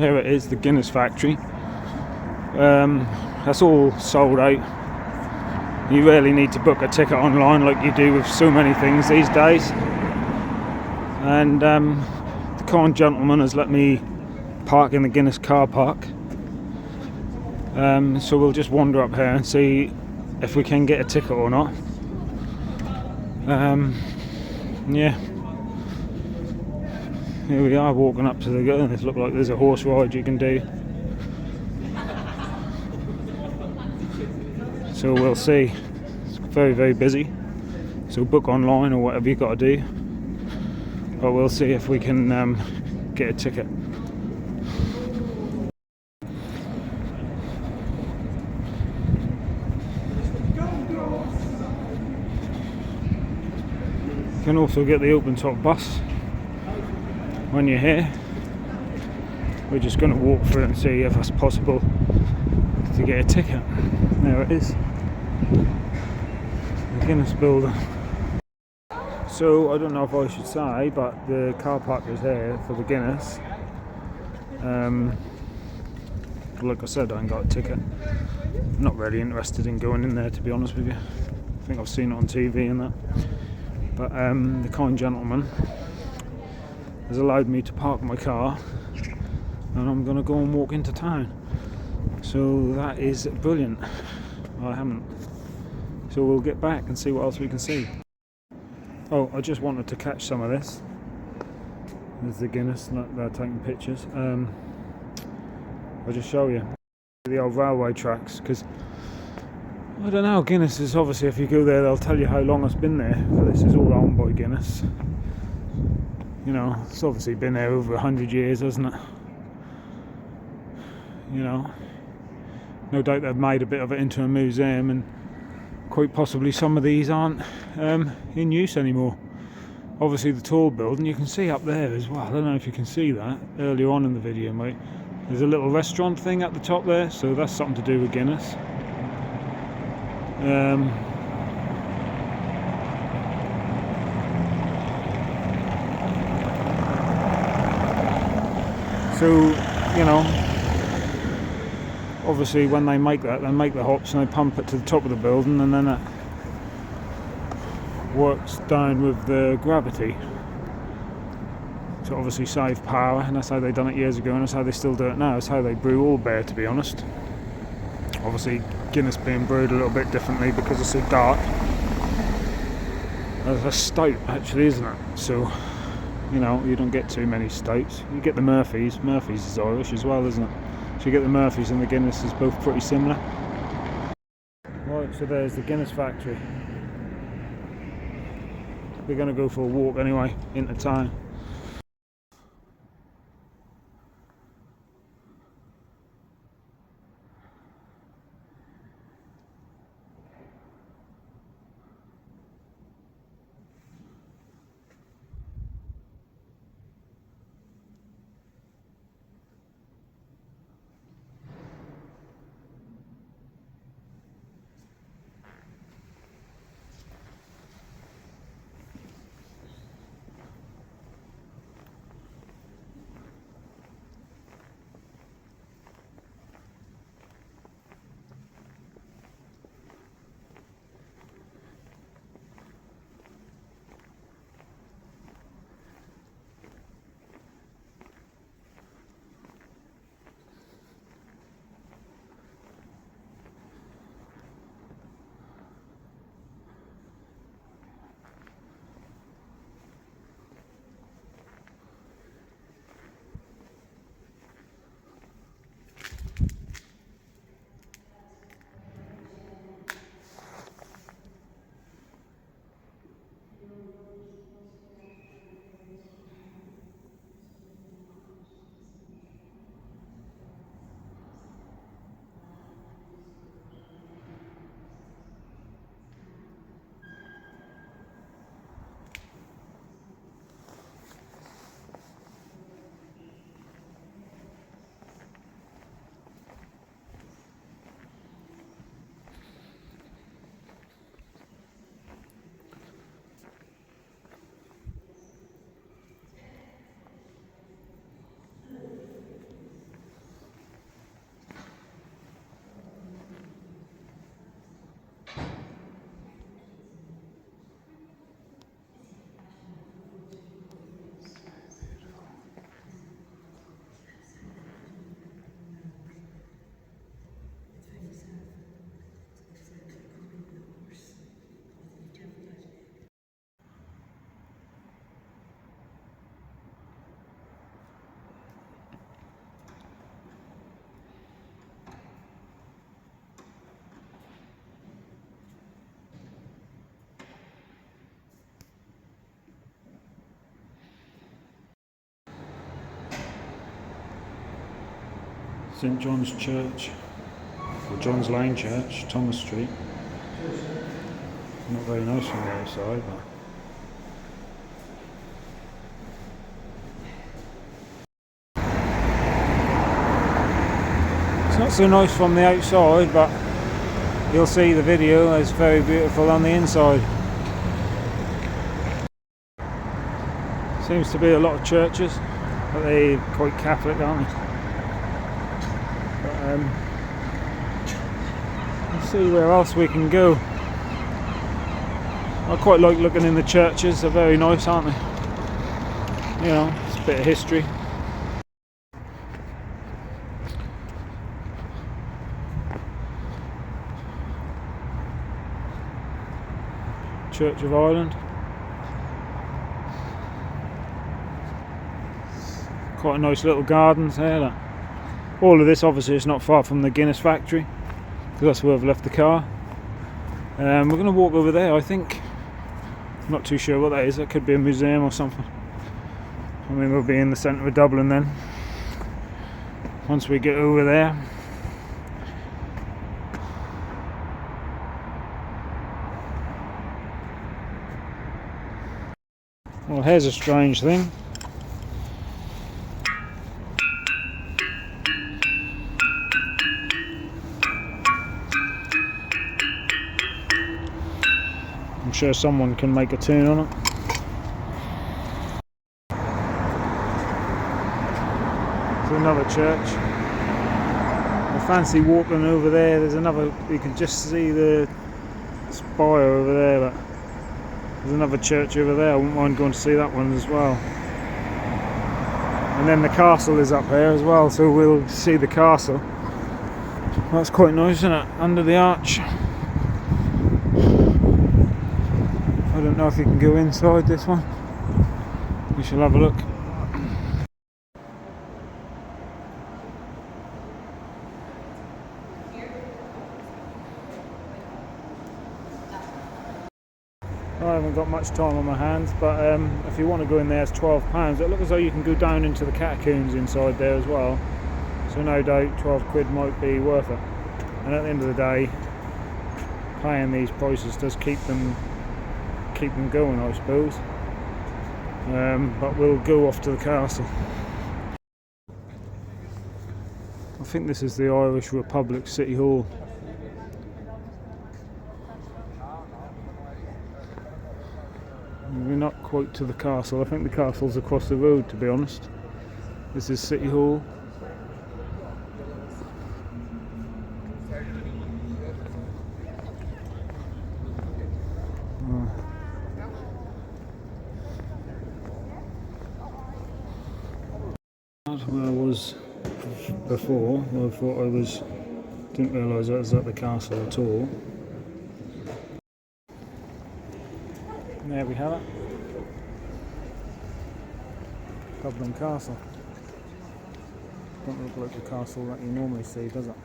Here it is, the Guinness factory. That's all sold out. You really need to book a ticket online like you do with so many things these days. And the kind gentleman has let me park in the Guinness car park. So we'll just wander up here and see if we can get a ticket or not. Yeah. Here we are walking up to the Guinness. Looks like there's a horse ride you can do. So we'll see. It's very, very busy. So book online or whatever you got to do. But we'll see if we can get a ticket. You can also get the open top bus when you're here. We're just going to walk through and see if it's possible to get a ticket. There it is, the Guinness building. So I don't know if I should say, but the car park is here for the Guinness. Like I said, I ain't got a ticket. I'm not really interested in going in there, to be honest with you. I think I've seen it on TV and that. But the kind gentleman has allowed me to park my car, and I'm going to go and walk into town. So that is brilliant. I haven't. So we'll get back and see what else we can see. Oh, I just wanted to catch some of this. There's the Guinness, they're taking pictures. I'll just show you the old railway tracks, because I don't know, Guinness is obviously, if you go there they'll tell you how long it's been there, but this is all owned by Guinness. You know, it's obviously been there over 100 years, hasn't it? You know, no doubt they've made a bit of it into a museum, and quite possibly some of these aren't in use anymore. Obviously the tall building you can see up there as well. I don't know if you can see that earlier on in the video, mate. There's a little restaurant thing at the top there, so that's something to do with Guinness. So, you know, obviously when they make that, they make the hops and they pump it to the top of the building, and then it works down with the gravity to obviously save power, and that's how they done it years ago, and that's how they still do it now. It's how they brew all beer, to be honest. Obviously Guinness being brewed a little bit differently because it's so dark. It's a stout actually, isn't it? So, you know, you don't get too many stouts. You get the Murphy's is Irish as well, isn't it? So you get the Murphy's and the Guinness is both pretty similar. Right, so there's the Guinness factory. We're going to go for a walk anyway into town. St John's Church, or John's Lane Church, Thomas Street. Not very nice from the outside, but it's not so nice from the outside, but you'll see the video, it's very beautiful on the inside. Seems to be a lot of churches, but they're quite Catholic, aren't they? But, let's see where else we can go. I quite like looking in the churches, they're very nice, aren't they? You know, it's a bit of history. Church of Ireland. Quite a nice little gardens there. That. All of this obviously is not far from the Guinness factory, because that's where I've left the car. We're going to walk over there, I think. I'm not too sure what that is. That could be a museum or something. I mean, we'll be in the centre of Dublin then, once we get over there. Well, here's a strange thing. I'm sure someone can make a tune on it. It's another church. I fancy walking over there. There's another, you can just see the spire over there, but there's another church over there. I wouldn't mind going to see that one as well. And then the castle is up here as well, so we'll see the castle. That's quite nice, isn't it? Under the arch. I don't know if you can go inside this one. We shall have a look. I haven't got much time on my hands, but if you want to go in there, it's £12. It looks as though you can go down into the catacombs inside there as well. So no doubt 12 quid might be worth it. And at the end of the day, paying these prices does keep them going, I suppose. But we'll go off to the castle. I think this is the Irish Republic City Hall. We're not quite to the castle. I think the castle's across the road, to be honest. This is City Hall. Where I was before, I thought didn't realise that was at the castle at all. And there we have it. Dublin Castle. Don't look like the castle that you normally see, does it?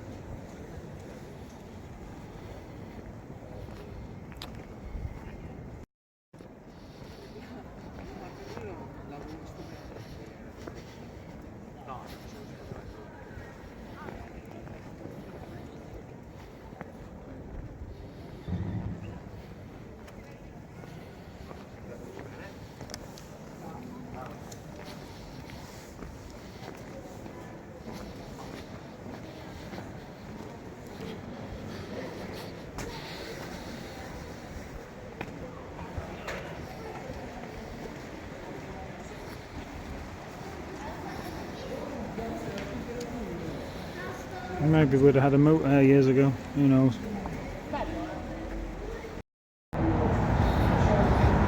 Maybe we'd have had a moat here years ago, who knows.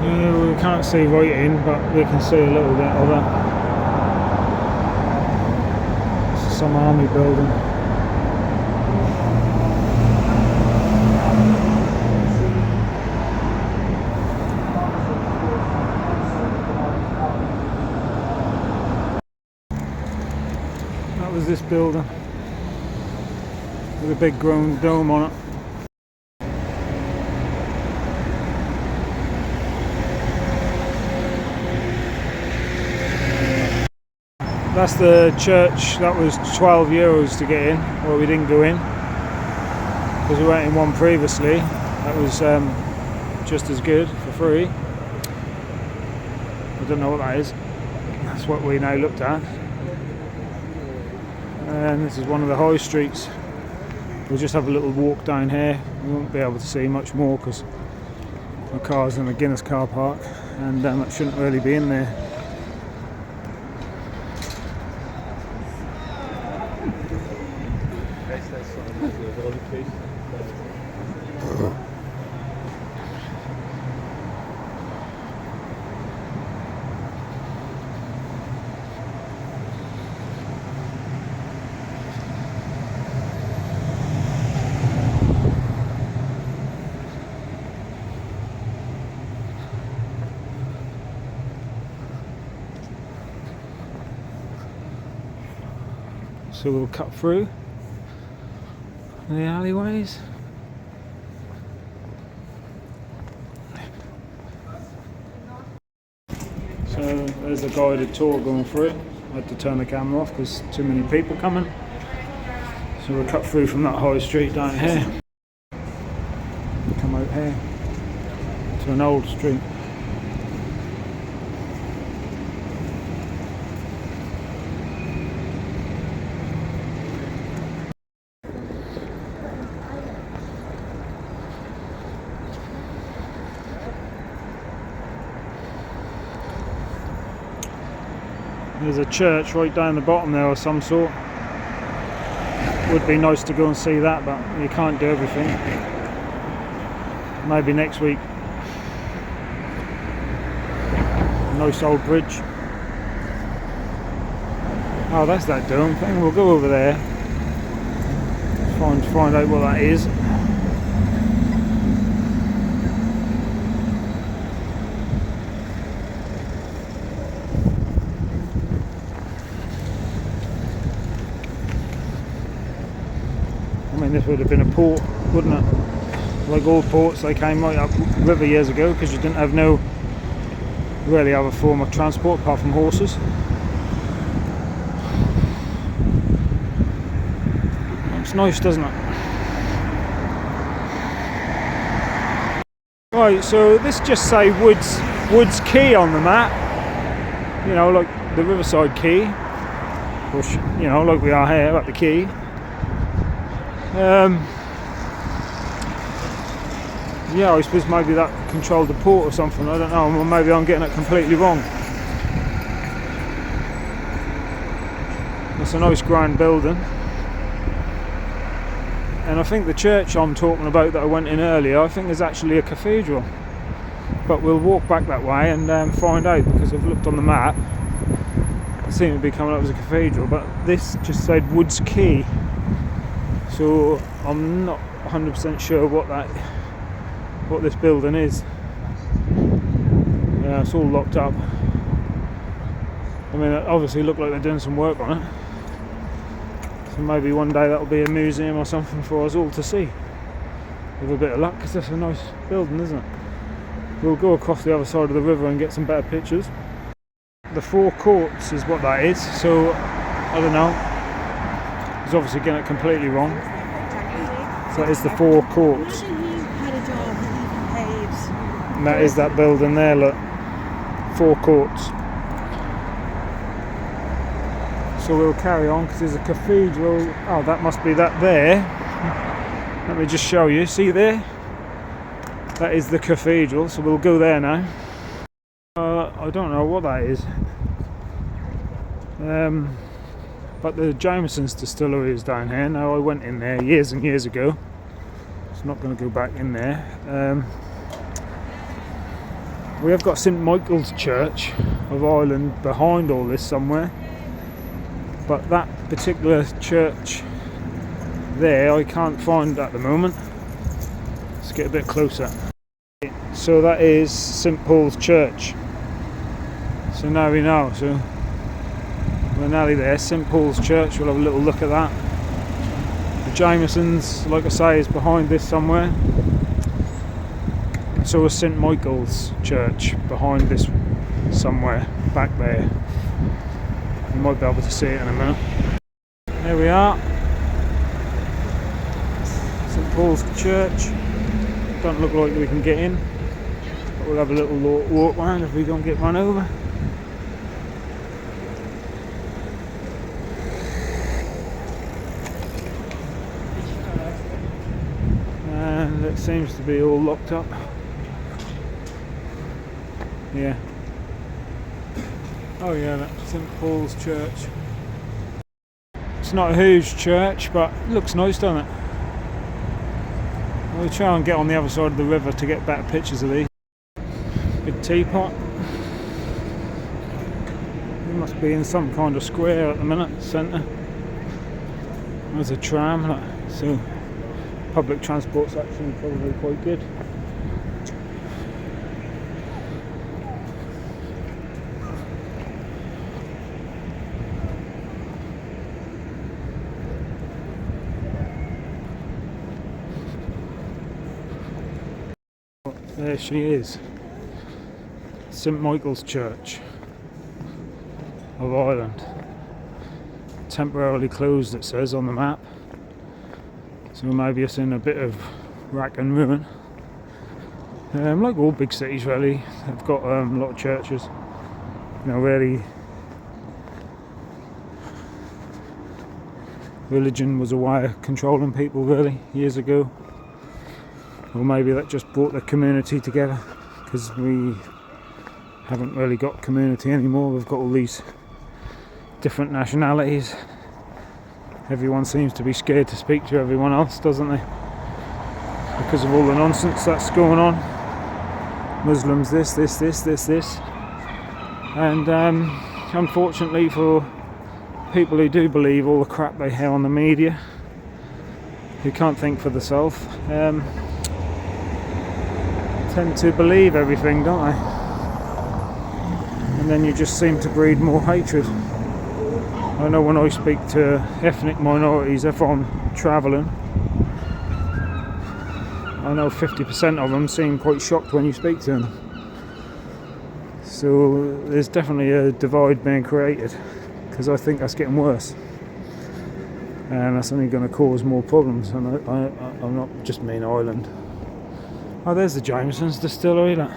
Yeah, we can't see right in, but we can see a little bit of it. It's some army building. That was this building. With a big grown dome on it. That's the church that was €12 to get in. Well, we didn't go in because we went in one previously. That was just as good for free. I don't know what that is. That's what we now looked at. And this is one of the high streets. We'll just have a little walk down here. We won't be able to see much more because my car's in the Guinness car park, and it shouldn't really be in there. So we'll cut through the alleyways. So there's a guided tour going through. I had to turn the camera off because too many people coming. So we'll cut through from that high street down here. Come out here to an old street. There's a church right down the bottom there of some sort. Would be nice to go and see that, but you can't do everything. Maybe next week. Nice old bridge. Oh, that's that dome thing. We'll go over there. Find out what that is. I mean, this would have been a port, wouldn't it? Like all ports, they came right up river years ago because you didn't have no really other form of transport apart from horses. Looks nice, doesn't it? Right, so this just say Woods Quay on the map. You know, like the Riverside Quay, which, you know, like we are here at the quay. Yeah, I suppose maybe that controlled the port or something, I don't know, or maybe I'm getting it completely wrong. It's a nice grand building. And I think the church I'm talking about that I went in earlier, I think is actually a cathedral. But we'll walk back that way and find out, because I've looked on the map. It seemed to be coming up as a cathedral, but this just said Woods Quay. So I'm not 100% sure what this building is. Yeah, it's all locked up. I mean, it obviously looked like they're doing some work on it. So maybe one day that'll be a museum or something for us all to see. With a bit of luck, because it's a nice building, isn't it? We'll go across the other side of the river and get some better pictures. The Four Courts is what that is, so I don't know. He's obviously getting it completely wrong. So that is the Four Courts. And that is that building there, look. Four Courts. So we'll carry on because there's a cathedral. Oh, that must be that there. Let me just show you. See there? That is the cathedral. So we'll go there now. I don't know what that is. But the Jameson's distillery is down here. Now, I went in there years and years ago. So I'm not going to go back in there. We have got St Michael's Church of Ireland behind all this somewhere. But that particular church there I can't find at the moment. Let's get a bit closer. So that is St Paul's Church. So now we know. So we're nearly there. St Paul's Church, we'll have a little look at that. The Jameson's, like I say, is behind this somewhere. And so is St Michael's Church behind this somewhere back there. You might be able to see it in a minute. There we are. St Paul's Church. Don't look like we can get in, but we'll have a little walk around if we don't get run over. And it seems to be all locked up. Yeah. Oh yeah, that's St Paul's Church. It's not a huge church, but it looks nice, doesn't it? We'll try and get on the other side of the river to get better pictures of these. Big teapot. We must be in some kind of square at the minute, centre. There's a tram, look. So public transport's actually probably quite good. There she is, St Michael's Church of Ireland. Temporarily closed, it says on the map, so maybe it's in a bit of rack and ruin. Like all big cities really, they've got a lot of churches. You know, really, religion was a way of controlling people really years ago. Or maybe that just brought the community together, because we haven't really got community anymore. We've got all these different nationalities. Everyone seems to be scared to speak to everyone else, doesn't they? Because of all the nonsense that's going on. Muslims this. And unfortunately for people who do believe all the crap they hear on the media, who can't think for themselves, tend to believe everything, don't they? And then you just seem to breed more hatred. I know when I speak to ethnic minorities, if I'm travelling, I know 50% of them seem quite shocked when you speak to them. So there's definitely a divide being created, because I think that's getting worse. And that's only going to cause more problems. And I'm not just mean Ireland. Oh, there's the Jameson's distillery, look.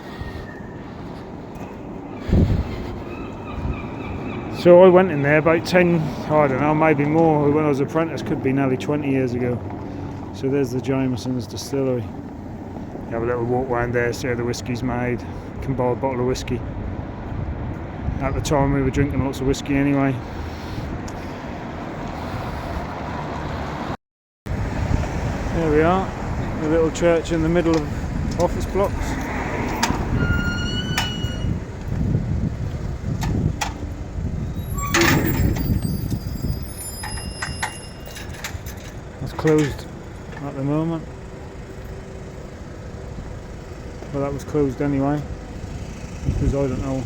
So I went in there about 10, I don't know, maybe more, when I was an apprentice, could be nearly 20 years ago. So there's the Jameson's distillery. You have a little walk around there, see how the whiskey's made. You can buy a bottle of whiskey. At the time we were drinking lots of whiskey anyway. There we are, a little church in the middle of office blocks. It's closed at the moment. Well, that was closed anyway, because I don't know.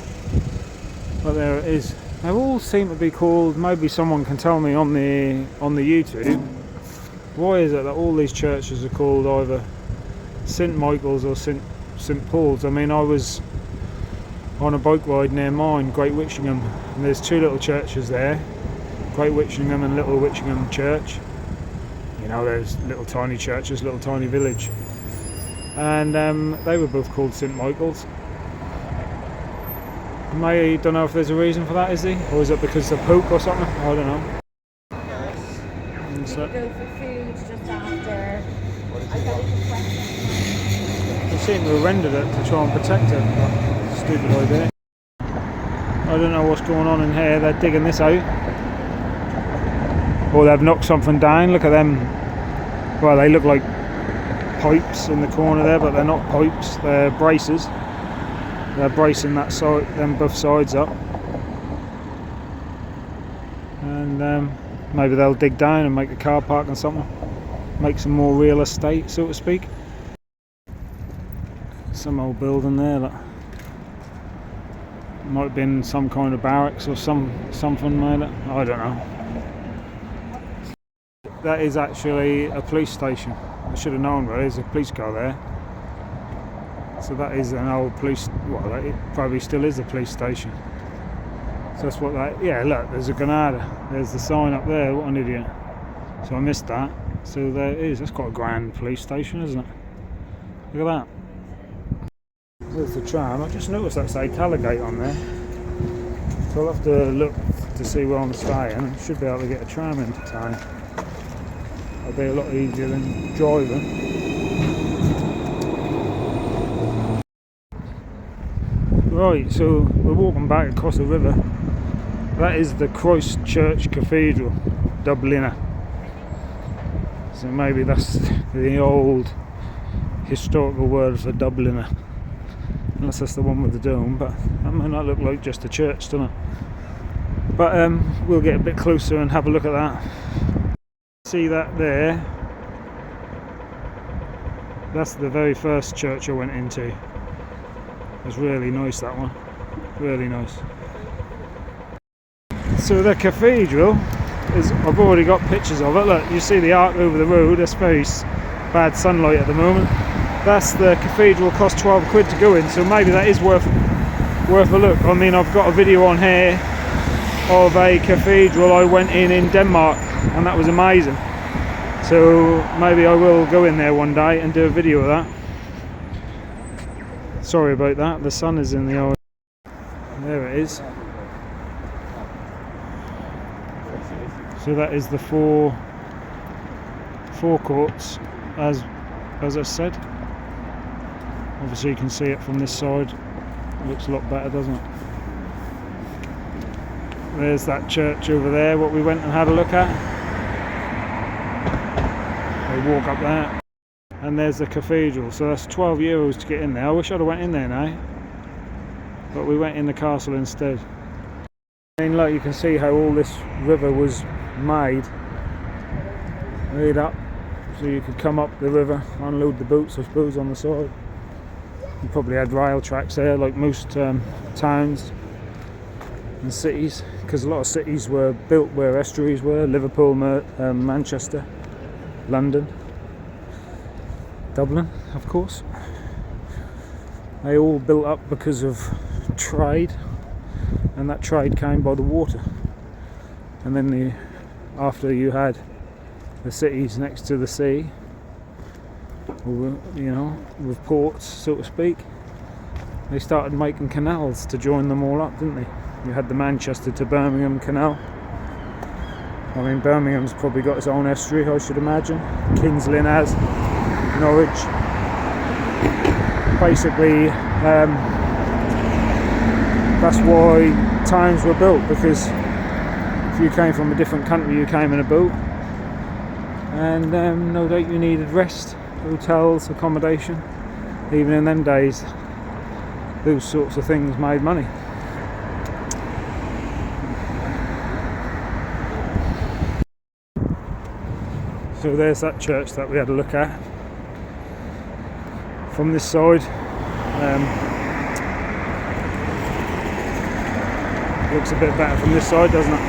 But there it is. They all seem to be called, maybe someone can tell me on the YouTube, why is it that all these churches are called either St Michael's or St Paul's? I mean, I was on a bike ride near mine, Great Witchingham, and there's two little churches there, Great Witchingham and Little Witchingham Church. You know, there's little tiny churches, little tiny village, and they were both called St Michael's. I don't know if there's a reason for that, is there? Or is it because of Pope or something? I don't know. We go for food just after. I got it for questions. They seem to have rendered it to try and protect it, but stupid idea. I don't know what's going on in here. They're digging this out. Or they've knocked something down. Look at them. Well, they look like pipes in the corner there, but they're not pipes. They're braces. They're bracing that side, them both sides up. And maybe they'll dig down and make a car park and something. Make some more real estate, so to speak. Some old building there, look. Might have been some kind of barracks or something made it. I don't know. That is actually a police station. I should have known, really. There's a police car there. So that is an old police, well, it probably still is a police station. So that's what that, yeah, look, there's a Granada. There's the sign up there, what an idiot. So I missed that. So there it is, that's quite a grand police station, isn't it? Look at that. There's the tram. I just noticed that say Taligate on there. So I'll have to look to see where I'm staying. I should be able to get a tram into town. It'll be a lot easier than driving. Right, so we're walking back across the river. That is the Christ Church Cathedral, Dublin. So maybe that's the old historical word for Dubliner. Unless that's the one with the dome, but that might not look like just a church, doesn't it? But we'll get a bit closer and have a look at that. See that there? That's the very first church I went into. It was really nice, that one. Really nice. So the cathedral is, I've already got pictures of it. Look, you see the arc over the road. That's very bad sunlight at the moment. That's the cathedral, cost 12 quid to go in, so maybe that is worth a look. I mean, I've got a video on here of a cathedral I went in Denmark, and that was amazing. So maybe I will go in there one day and do a video of that. Sorry about that, the sun is in the eye. There it is. So that is the four courts, as I said. Obviously you can see it from this side. It looks a lot better, doesn't it? There's that church over there, what we went and had a look at. We walk up there. And there's the cathedral, so that's €12 to get in there. I wish I'd have went in there now. But we went in the castle instead. And like you can see how all this river was made. Made up. So you could come up the river, unload the boats I suppose on the side. You probably had rail tracks there like most towns and cities, because a lot of cities were built where estuaries were. Liverpool, Manchester, London, Dublin of course. They all built up because of trade, and that trade came by the water. And then after you had the cities next to the sea, or, you know, with ports so to speak, they started making canals to join them all up, didn't they? You had the Manchester to Birmingham canal. I mean, Birmingham's probably got its own estuary, I should imagine. King's Lynn has, Norwich. Basically, that's why towns were built, because if you came from a different country, you came in a boat, and no doubt you needed rest, hotels, accommodation. Even in them days, those sorts of things made money. So there's that church that we had a look at from this side. Looks a bit better from this side, doesn't it?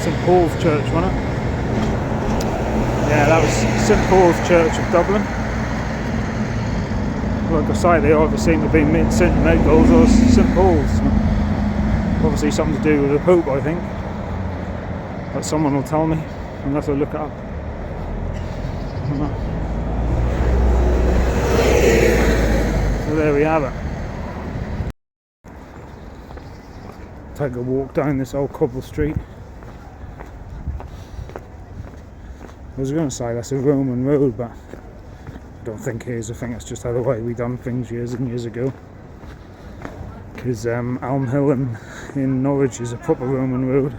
St Paul's Church, wasn't it? Yeah, that was St Paul's Church of Dublin. Like I say, they either seem to be St Michael's or St Paul's. Obviously something to do with the Pope, I think. But someone will tell me, unless I look it up. So there we have it. Take a walk down this old cobble street. I was going to say that's a Roman road, but I don't think it is. I think it's just how the way we done things years and years ago. Because Elm Hill in Norwich is a proper Roman road,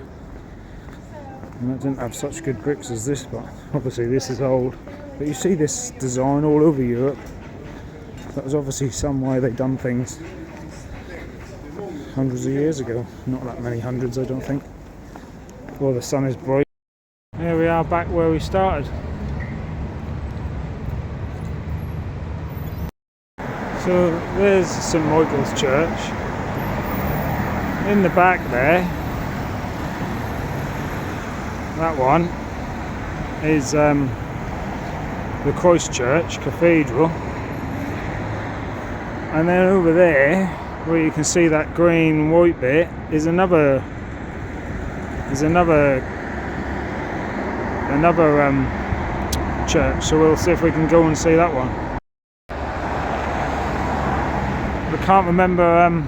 and it didn't have such good bricks as this, but obviously this is old. But you see this design all over Europe. That was obviously some way they done things hundreds of years ago. Not that many hundreds, I don't think. Well, the sun is bright. Here we are back where we started. So there's St Michael's Church. in the back there, that one is the Christ Church Cathedral, and then over there where you can see that green and white bit is another church, so we'll see if we can go and see that one. I can't remember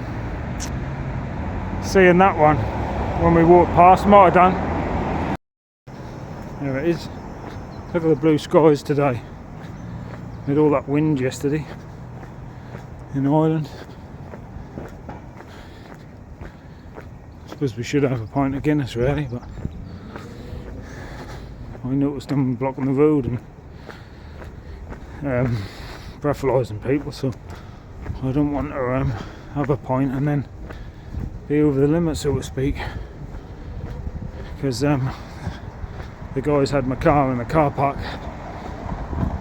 seeing that one when we walked past. Might have done. There it is. Look at the blue skies today. We had all that wind yesterday in Ireland. I suppose we should have a pint of Guinness really, but I noticed them blocking the road and breathalyzing people, so I don't want to have a pint and then be over the limit, so to speak, because the guys had my car in the car park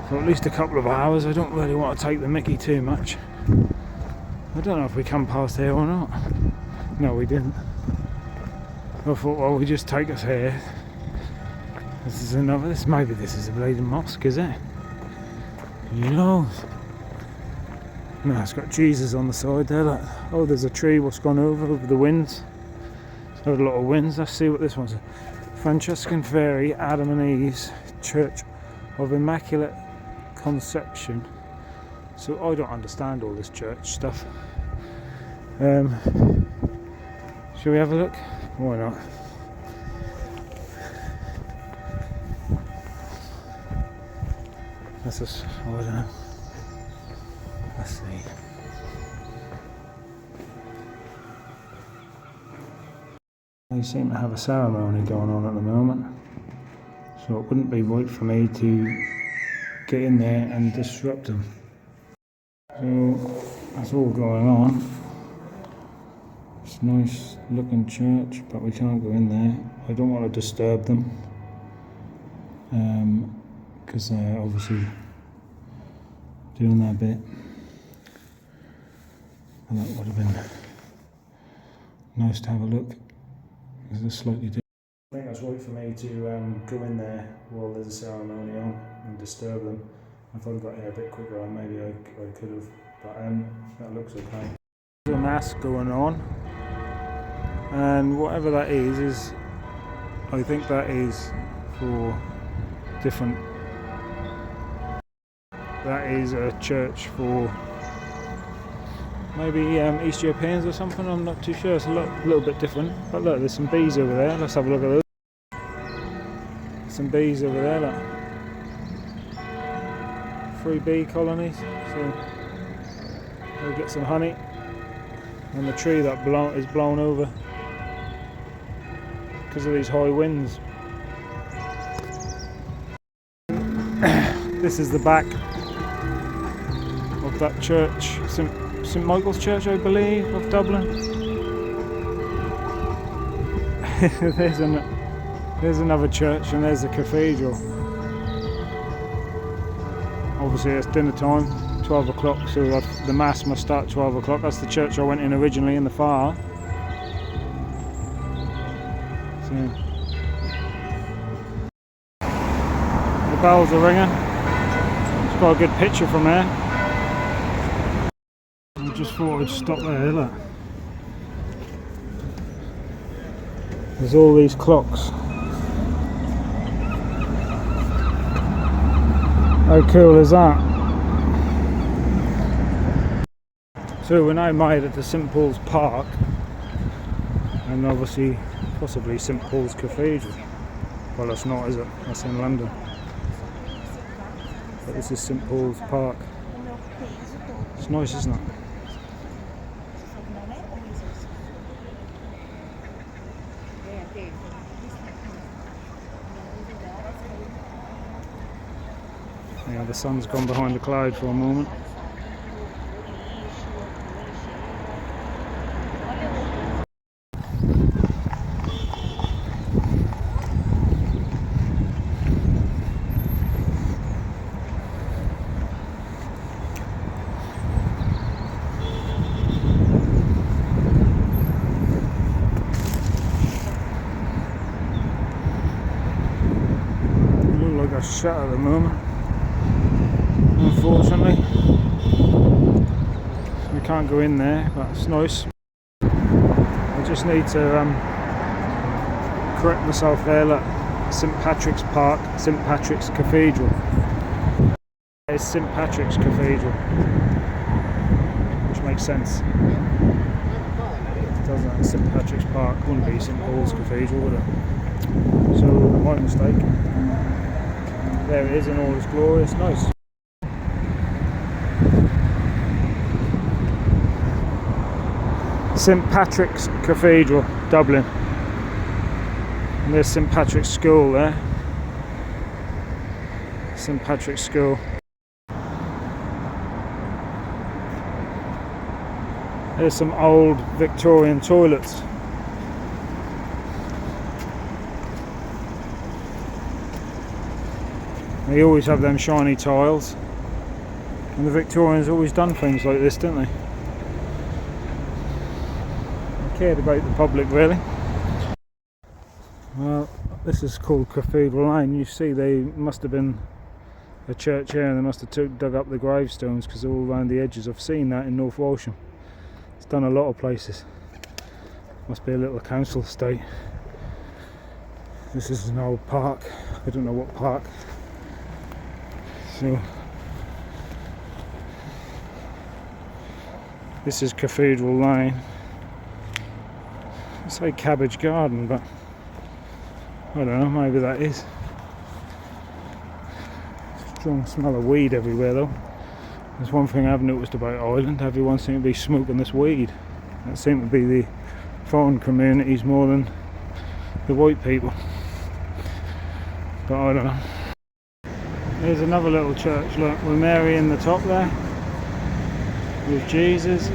for at least a couple of hours. I don't really want to take the mickey too much. I don't know if we come past here or not. No, we didn't. I thought, well, we just take us here. This is another. Maybe this is a bleeding mosque, is it? Who knows? No, it's got Jesus on the side there. Look. Oh, there's a tree what's gone over the winds. It's had a lot of winds. Let's see what this one's. Franciscan Fairy, Adam and Eve's Church of Immaculate Conception. So I don't understand all this church stuff. Shall we have a look? Why not? That's just, I don't know. Let's see. They seem to have a ceremony going on at the moment, so it wouldn't be right for me to get in there and disrupt them. So that's all going on. It's a nice looking church, but we can't go in there. I don't want to disturb them, because they're obviously doing their bit, and that would have been nice to have a look. It's slightly different. I think that's right for me to go in there while there's a ceremony on and disturb them. If I'd got here a bit quicker, maybe I could have, but that looks okay. There's a mass going on, and whatever that is I think that is for different. That is a church for maybe East Europeans or something. I'm not too sure. It's a little bit different. But look, there's some bees over there. Let's have a look at those. Some bees over there. Look. 3 bee colonies. So we'll get some honey. And the tree that is blown over because of these high winds. This is the back of that church, St Michael's Church, I believe, of Dublin. There's another church, and there's the cathedral. Obviously it's dinner time, 12 o'clock, so the mass must start at 12 o'clock. That's the church I went in originally in the far. So, the bells are ringing. It's got a good picture from there. I just thought I'd stop there, look. There's all these clocks. How cool is that? So we're now made at the St Paul's Park, and obviously possibly St Paul's Cathedral. Well, that's not, is it? That's in London. But this is St Paul's Park. It's nice, isn't it? Yeah, the sun's gone behind the cloud for a moment. are shut at the moment, unfortunately. We can't go in there, but it's nice. I just need to correct myself there. Look, St Patrick's Park, St Patrick's Cathedral. It's St Patrick's Cathedral, which makes sense. Doesn't it? St Patrick's Park wouldn't be St Paul's Cathedral, would it? So, my mistake. There it is in all its glory. It's nice. St Patrick's Cathedral, Dublin. And there's St Patrick's School there. St Patrick's School. There's some old Victorian toilets. They always have them shiny tiles. And the Victorians always done things like this, didn't they? Cared about the public, really. Well, this is called Cathedral Lane. You see, they must have been a church here, and they must have dug up the gravestones because they're all around the edges. I've seen that in North Walsham. It's done a lot of places. Must be a little council estate. This is an old park. I don't know what park. So this is Cathedral Lane. I say Cabbage Garden, but I don't know, maybe that is. Strong smell of weed everywhere though. There's one thing I've noticed about Ireland, everyone seems to be smoking this weed. That seems to be the foreign communities more than the white people. But I don't know. Here's another little church, look, with Mary in the top there, with Jesus.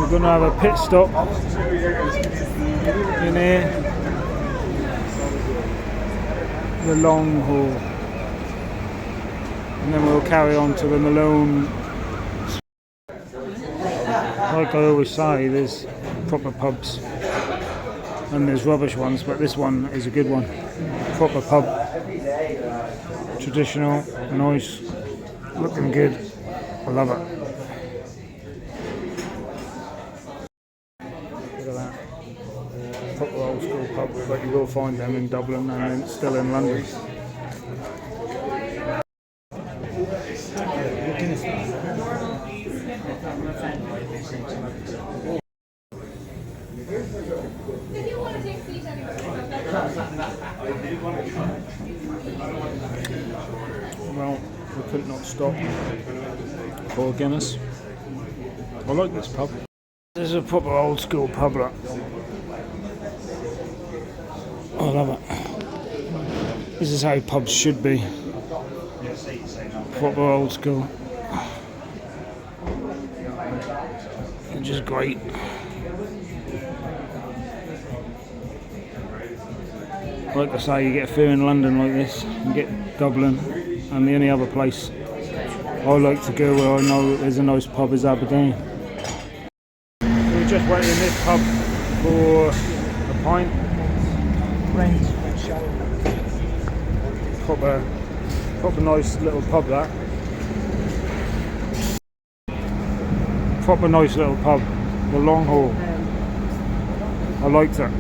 We're going to have a pit stop in here, the long haul, and then we'll carry on to the Malone. Like I always say, there's proper pubs and there's rubbish ones, but this one is a good one. Proper pub, traditional, nice, looking good. I love it. Look at that. Proper old school pub, but you will find them in Dublin and then still in London. Well, we could not stop for Guinness. I like this pub. This is a proper old school pub, look. I love it. This is how pubs should be. Proper old school. And just great. Like I say, you get a fair in London like this, you get Dublin, and the only other place I like to go where I know there's a nice pub is Aberdeen. We just went in this pub for a pint. Proper nice little pub that. Proper nice little pub, the Long Haul. I liked it.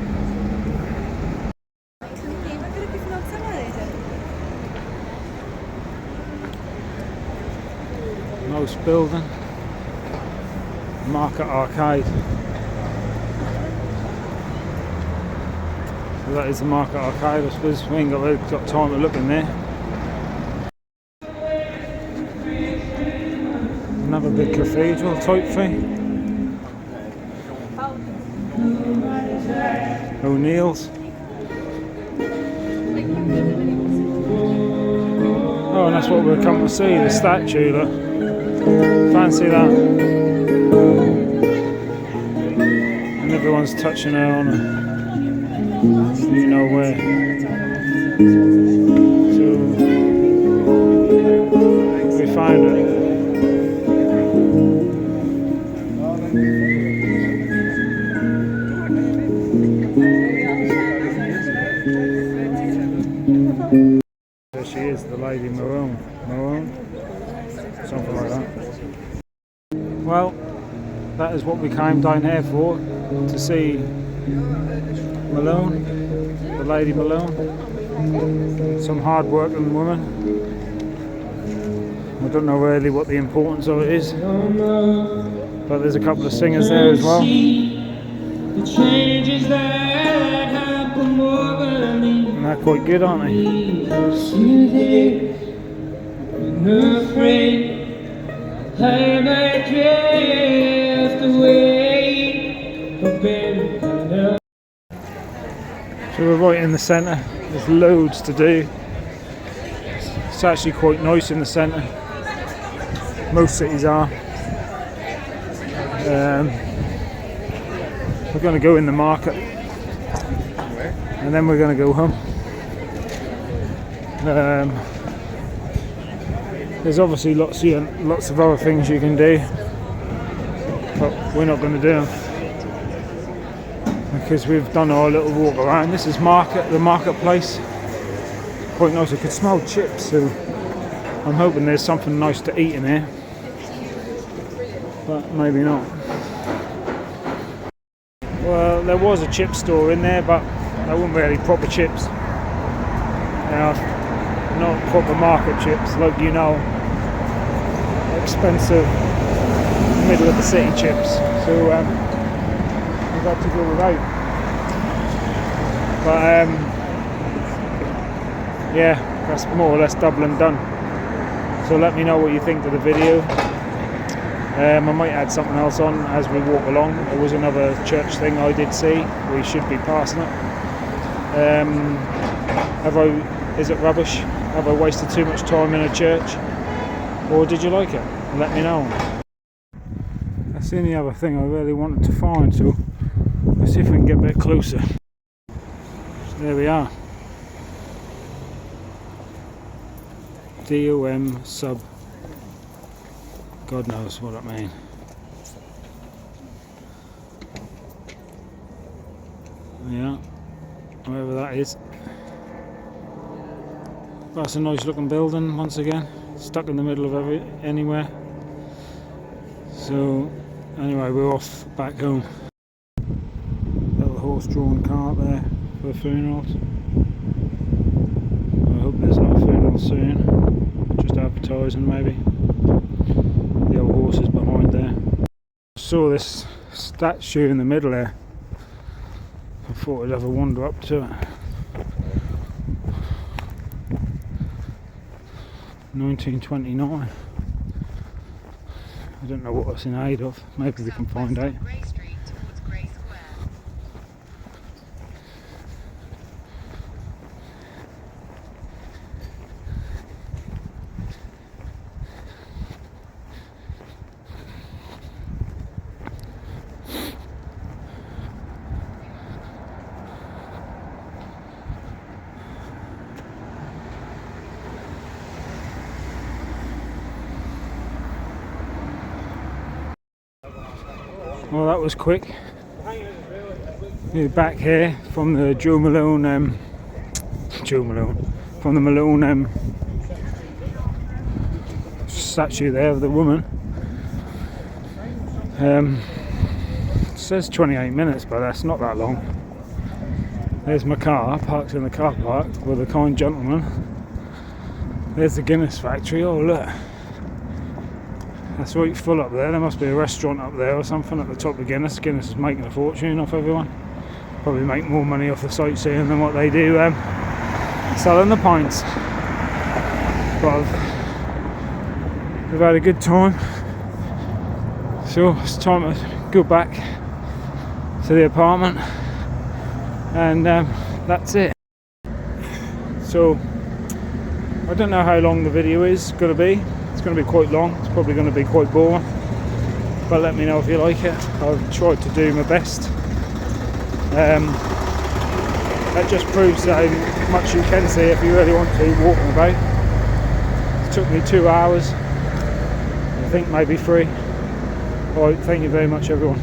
Nice building. Market Arcade. So that is the Market Arcade. I suppose we ain't got time to look in there. Another big cathedral type thing. O'Neill's. Oh, and that's what we're coming to see, the statue, look. Fancy that. And everyone's touching her on her. You know where. So we found it. There she is, the Lady Maroon. Something like that. Well, that is what we came down here for, to see Malone, the Lady Malone. Some hard working woman. I don't know really what the importance of it is, but there's a couple of singers there as well. And they're quite good, aren't they? So we're right in the centre. There's loads to do. It's actually quite nice in the centre. Most cities are. We're going to go in the market and then we're going to go home. There's obviously lots of other things you can do, but we're not going to do them because we've done our little walk around. This is the marketplace. Quite nice. I could smell chips, so I'm hoping there's something nice to eat in here, but maybe not. Well, there was a chip store in there, but they weren't really proper chips. Not proper market chips, like you know, expensive, middle of the city chips. So we've had to go without. But yeah, that's more or less Dublin done. So let me know what you think of the video. I might add something else on as we walk along. There was another church thing I did see. We should be passing it. Is it rubbish? Have I wasted too much time in a church? Or did you like it? Let me know. Let's It's the only other thing I really wanted to find, so let's see if we can get a bit closer. So there we are. DOM sub. God knows what that means. Yeah, wherever that is. That's a nice looking building once again, stuck in the middle of anywhere. So anyway, we're off back home. Little horse-drawn cart there for the funerals. I hope there's not a funeral soon, just advertising maybe. The old horse is behind there. I saw this statue in the middle there. I thought I'd have a wander up to it. 1929. I don't know what it's in aid of. Maybe we can find out. Well, that was quick. We're back here from the from the Malone statue there of the woman. It says 28 minutes, but that's not that long. There's my car, parked in the car park with a kind gentleman. There's the Guinness factory. Oh look. That's right full up there. There must be a restaurant up there or something at the top of Guinness. Guinness is making a fortune off everyone. Probably make more money off the sightseeing than what they do selling the pints. But we've had a good time. So it's time to go back to the apartment. And that's it. So I don't know how long the video is going to be. It's going to be quite long, it's probably going to be quite boring, but let me know if you like it. I've tried to do my best. That just proves how much you can see if you really want to walking about. It took me 2 hours, I think maybe 3. Alright, thank you very much everyone.